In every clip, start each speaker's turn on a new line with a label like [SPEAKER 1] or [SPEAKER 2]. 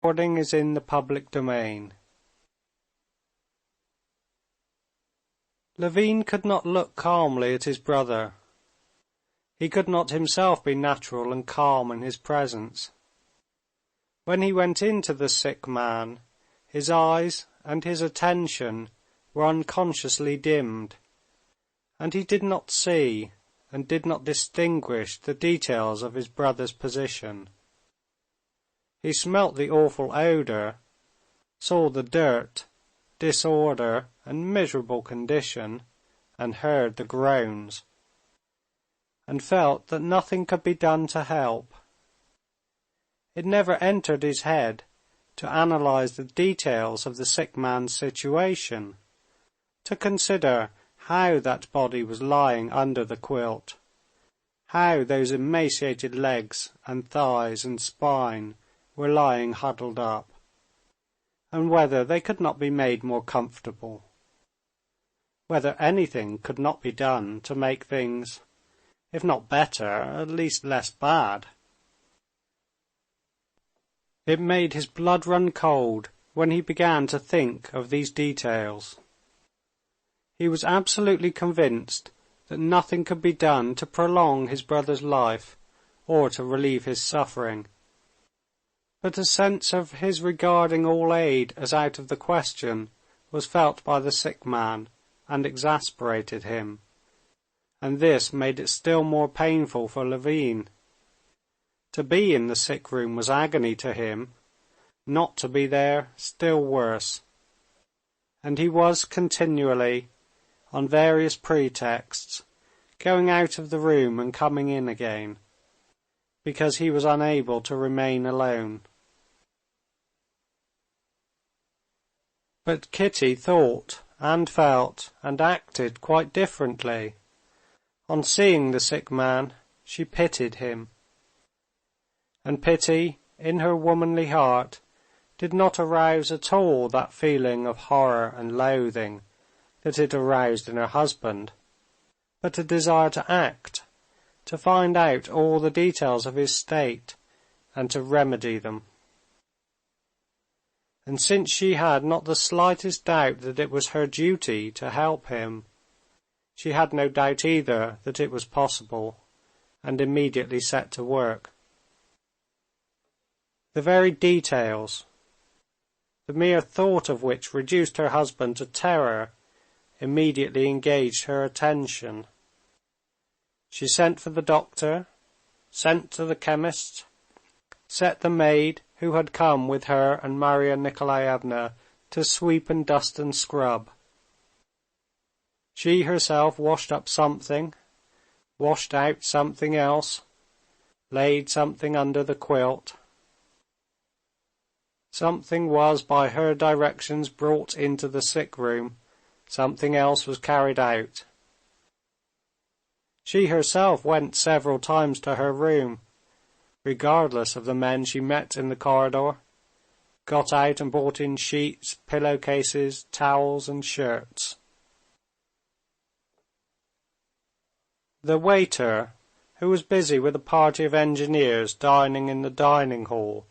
[SPEAKER 1] recording is in the public domain. Levin could not look calmly at his brother. He could not himself be natural and calm in his presence. When he went in to the sick man, his eyes and his attention were unconsciously dimmed, and he did not see and did not distinguish the details of his brother's position. He smelt the awful odour, saw the dirt, disorder, and miserable condition, and heard the groans, and felt that nothing could be done to help. It never entered his head to analyze the details of the sick man's situation, to consider how that body was lying under the quilt, how those emaciated legs and thighs and spine were lying huddled up, and whether they could not be made more comfortable, whether anything could not be done to make things, if not better, at least less bad. It made his blood run cold when he began to think of these details. He was absolutely convinced that nothing could be done to prolong his brother's life or to relieve his suffering. But a sense of his regarding all aid as out of the question was felt by the sick man and exasperated him, and this made it still more painful for Levin. To be in the sick room was agony to him, not to be there still worse, and he was continually, on various pretexts, going out of the room and coming in again, because he was unable to remain alone. But Kitty thought and felt and acted quite differently. On seeing the sick man, she pitied him. And pity, in her womanly heart, did not arouse at all that feeling of horror and loathing that it aroused in her husband, but a desire to act, to find out all the details of his state, and to remedy them. And since she had not the slightest doubt that it was her duty to help him, she had no doubt either that it was possible, and immediately set to work. The very details, the mere thought of which reduced her husband to terror, immediately engaged her attention. She sent for the doctor, sent to the chemist, set the maid who had come with her and Marya Nikolaevna to sweep and dust and scrub. She herself washed up something, washed out something else, laid something under the quilt. Something was by her directions brought into the sick room, something else was carried out. She herself went several times to her room, regardless of the men she met in the corridor, got out and brought in sheets, pillowcases, towels, and shirts. The waiter, who was busy with a party of engineers dining in the dining hall,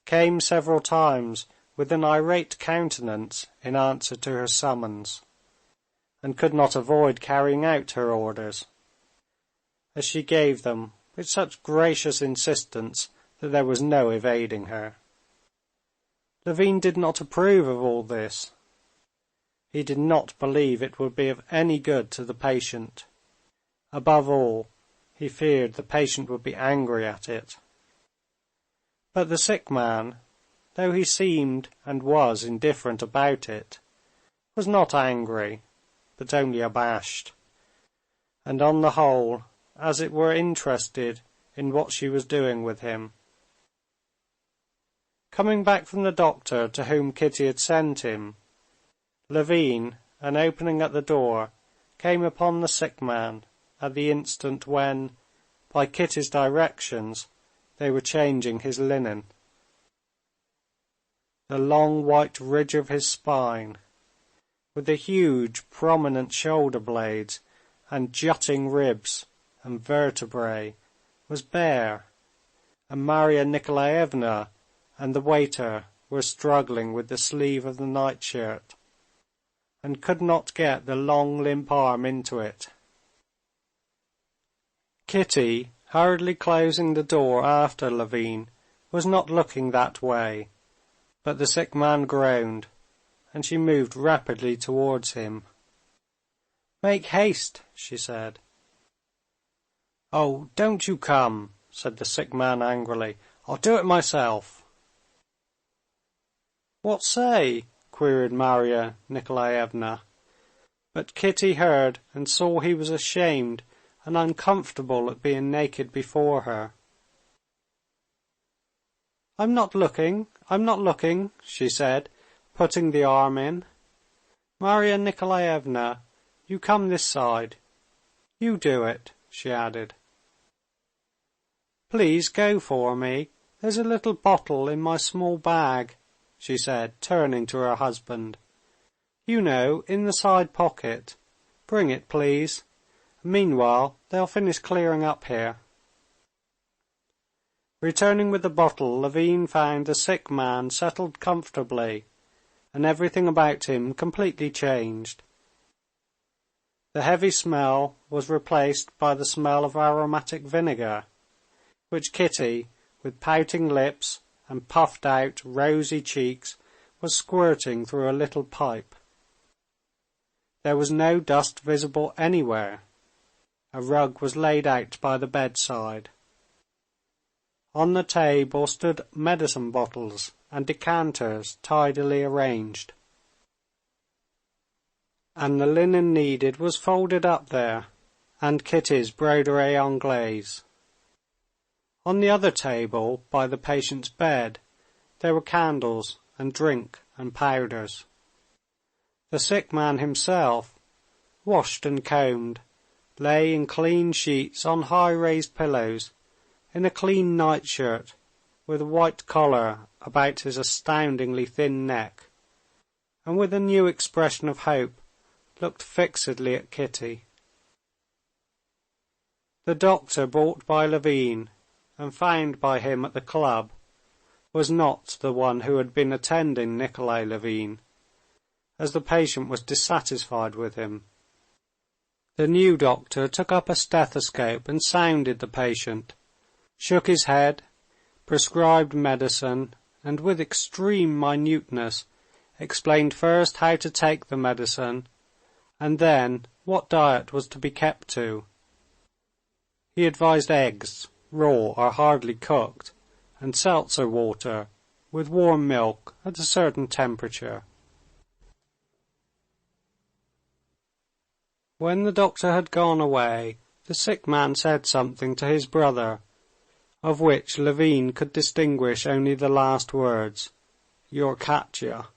[SPEAKER 1] came several times with an irate countenance in answer to her summons, and could not avoid carrying out her orders, as she gave them with such gracious insistence that there was no evading her. Levin did not approve of all this. He did not believe it would be of any good to the patient. Above all, he feared the patient would be angry at it. But the sick man, though he seemed and was indifferent about it, was not angry, but only abashed, and on the whole, as it were, interested in what she was doing with him. Coming back from the doctor to whom Kitty had sent him, Levin, on opening at the door, came upon the sick man at the instant when, by Kitty's directions, they were changing his linen. The long white ridge of his spine, with the huge prominent shoulder blades and jutting ribs and vertebrae, was bare, and Marya Nikolaevna and the waiter were struggling with the sleeve of the nightshirt, and could not get the long limp arm into it. Kitty, hurriedly closing the door after Levin, was not looking that way, but the sick man groaned, and she moved rapidly towards him. "Make haste," she said. "Oh, don't you come," said the sick man angrily. "I'll do it myself." "What say?" queried Marya Nikolaevna, but Kitty heard and saw he was ashamed and uncomfortable at being naked before her. I'm not looking," she said, putting the arm in. "Marya Nikolaevna, you come this side. You do it," she added. "Please go for me. There's a little bottle in my small bag," she said, turning to her husband. "You know, in the side pocket. Bring it, please. Meanwhile, they'll finish clearing up here." Returning with the bottle, Levin found the sick man settled comfortably, and everything about him completely changed. The heavy smell was replaced by the smell of aromatic vinegar, which Kitty, with pouting lips and puffed-out, rosy cheeks, was squirting through a little pipe. There was no dust visible anywhere. A rug was laid out by the bedside. On the table stood medicine bottles and decanters tidily arranged, and the linen needed was folded up there, and Kitty's broderie anglaise. On the other table, by the patient's bed, there were candles and drink and powders. The sick man himself, washed and combed, lay in clean sheets on high-raised pillows, in a clean nightshirt, with a white collar about his astoundingly thin neck, and with a new expression of hope, looked fixedly at Kitty. The doctor brought by Levin, and found by him at the club, was not the one who had been attending Nikolay Levin, as the patient was dissatisfied with him. The new doctor took up a stethoscope and sounded the patient, shook his head, prescribed medicine, and with extreme minuteness explained first how to take the medicine, and then what diet was to be kept to. He advised eggs, raw or hardly cooked, and seltzer water, with warm milk at a certain temperature. When the doctor had gone away, the sick man said something to his brother, of which Levin could distinguish only the last words, "Your Katya."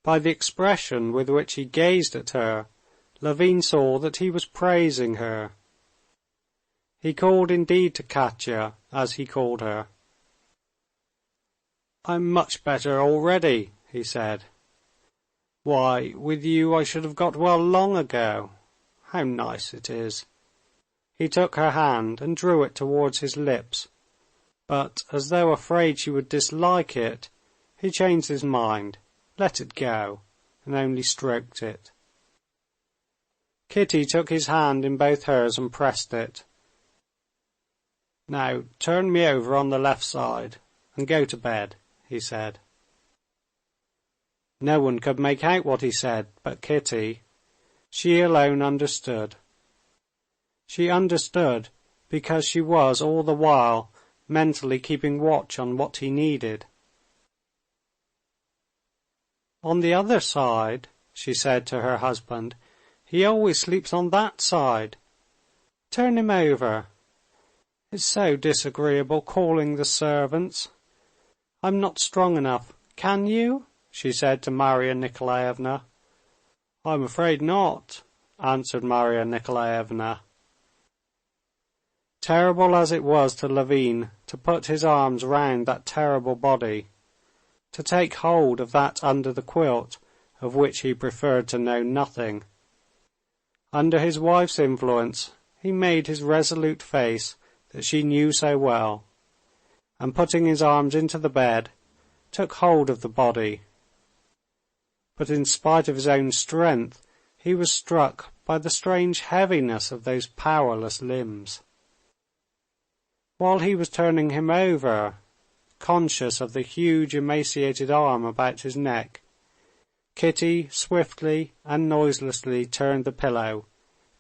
[SPEAKER 1] By the expression with which he gazed at her, Levin saw that he was praising her. He called indeed to Katya, as he called her. "I'm much better already," he said. "Why, with you I should have got well long ago. How nice it is!" He took her hand and drew it towards his lips, but as though afraid she would dislike it, he changed his mind, let it go, and only stroked it. Kitty took his hand in both hers and pressed it. "Now turn me over on the left side, and go to bed," he said. No one could make out what he said but Kitty. She alone understood. She understood because she was all the while mentally keeping watch on what he needed. "On the other side," she said to her husband, "he always sleeps on that side. Turn him over. It's so disagreeable calling the servants. I'm not strong enough. Can you?" she said to Marya Nikolaevna. "I'm afraid not," answered Marya Nikolaevna. Terrible as it was to Levin to put his arms round that terrible body, to take hold of that under the quilt of which he preferred to know nothing, under his wife's influence he made his resolute face that she knew so well, and putting his arms into the bed, took hold of the body, but in spite of his own strength he was struck by the strange heaviness of those powerless limbs. While he was turning him over, conscious of the huge emaciated arm about his neck, Kitty swiftly and noiselessly turned the pillow,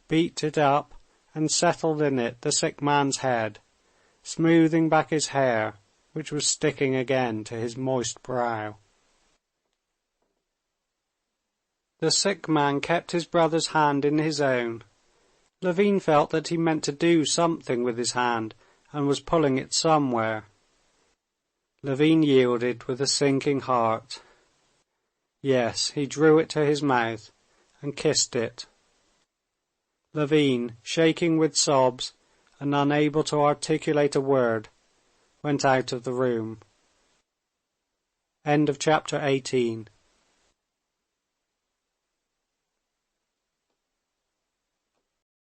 [SPEAKER 1] beat it up, and settled in it the sick man's head, smoothing back his hair, which was sticking again to his moist brow. The sick man kept his brother's hand in his own. Levin felt that he meant to do something with his hand, and was pulling it somewhere. Levin yielded with a sinking heart. Yes, he drew it to his mouth and kissed it. Levin, shaking with sobs and unable to articulate a word, went out of the room. End of chapter 18.